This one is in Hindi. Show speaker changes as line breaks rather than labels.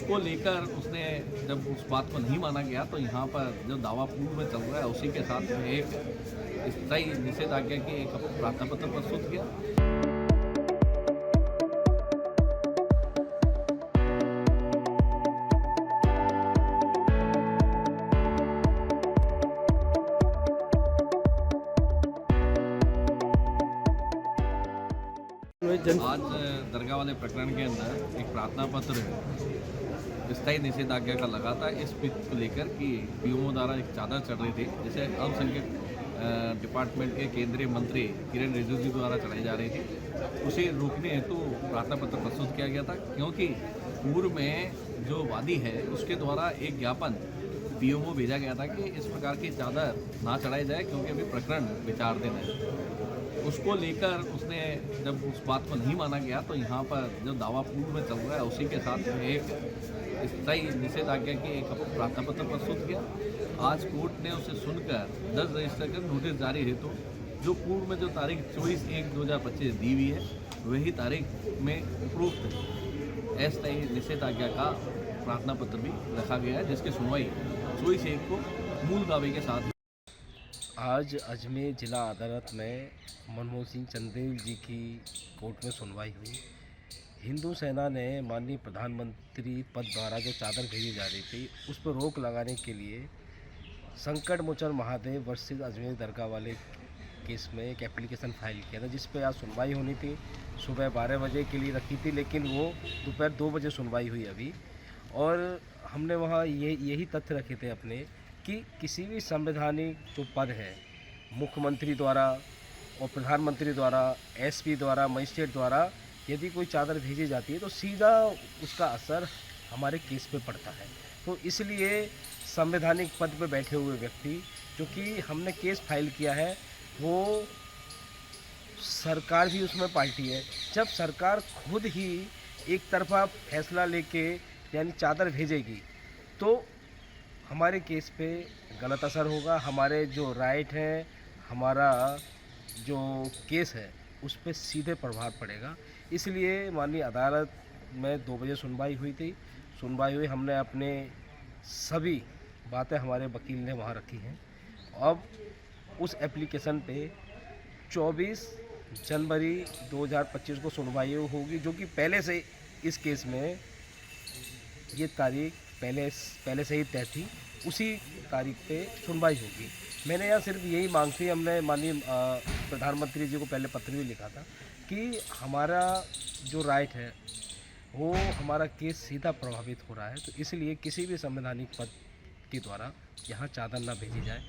उसको लेकर उसने जब उस बात को नहीं माना गया तो यहाँ पर जो दावा पूर्व में चल रहा है उसी के साथ में एक स्थायी निषेधाज्ञा की एक प्रार्थना पत्र प्रस्तुत किया। आज दरगाह वाले प्रकरण के अंदर एक प्रार्थना पत्र स्थायी निषेधाज्ञा का लगा था इस को लेकर कि पीओ द्वारा एक चादर चढ़ रही थी जिसे अल्पसंख्यक डिपार्टमेंट के केंद्रीय मंत्री किरण रिजिजू द्वारा चढ़ाई जा रही थी। उसे रोकने हेतु प्रार्थना पत्र प्रस्तुत किया गया था क्योंकि पूर्व में जो वादी है उसके द्वारा एक ज्ञापन पीओ को भेजा गया था कि इस प्रकार की चादर ना चढ़ाई जाए क्योंकि अभी प्रकरण विचाराधीन है। उसको लेकर उसने जब उस बात को नहीं माना गया तो यहाँ पर जो दावा पूर्व में चल रहा है उसी के साथ में एक स्थायी निषेधाज्ञा की एक प्रार्थना पत्र प्रस्तुत किया। आज कोर्ट ने उसे सुनकर 10 रजिस्टर कर नोटिस जारी है तो जो पूर्व में जो तारीख 24/1/2025 दी हुई है वही तारीख में उपरोक्त अस्थायी निषेधाज्ञा का प्रार्थना पत्र भी रखा गया है जिसकी सुनवाई 24/1 को मूल दावे के साथ।
आज अजमेर जिला अदालत में मनमोहन सिंह चंदेल जी की कोर्ट में सुनवाई हुई। हिंदू सेना ने माननीय प्रधानमंत्री पद द्वारा जो चादर भेजी जा रही थी उस पर रोक लगाने के लिए संकट मोचन महादेव वर्सेस अजमेर दरगाह वाले केस में एक एप्लीकेशन फाइल किया था जिस पर आज सुनवाई होनी थी। सुबह 12 बजे के लिए रखी थी लेकिन वो दोपहर 2 बजे सुनवाई हुई अभी। और हमने वहाँ यही तथ्य रखे थे अपने कि किसी भी संवैधानिक जो पद है मुख्यमंत्री द्वारा और प्रधानमंत्री द्वारा, एसपी द्वारा, मजिस्ट्रेट द्वारा यदि कोई चादर भेजी जाती है तो सीधा उसका असर हमारे केस पे पड़ता है। तो इसलिए संवैधानिक पद पे बैठे हुए व्यक्ति जो कि हमने केस फाइल किया है वो सरकार भी उसमें पार्टी है। जब सरकार खुद ही एक तरफा फैसला लेके यानी चादर भेजेगी तो हमारे केस पे गलत असर होगा, हमारे जो राइट हैं, हमारा जो केस है उस पर सीधे प्रभाव पड़ेगा। इसलिए माननीय अदालत में 2 बजे सुनवाई हुई थी। सुनवाई हुई, हमने अपने सभी बातें हमारे वकील ने वहाँ रखी हैं। अब उस एप्लीकेशन पे 24 जनवरी 2025 को सुनवाई होगी जो कि पहले से इस केस में ये तारीख पहले से ही तय थी। उसी तारीख पे सुनवाई होगी। मैंने यहाँ सिर्फ यही मांग थी, हमने माननीय प्रधानमंत्री जी को पहले पत्र भी लिखा था कि हमारा जो राइट है वो हमारा केस सीधा प्रभावित हो रहा है। तो इसलिए किसी भी संवैधानिक पद के द्वारा यहाँ चादर ना भेजी जाए।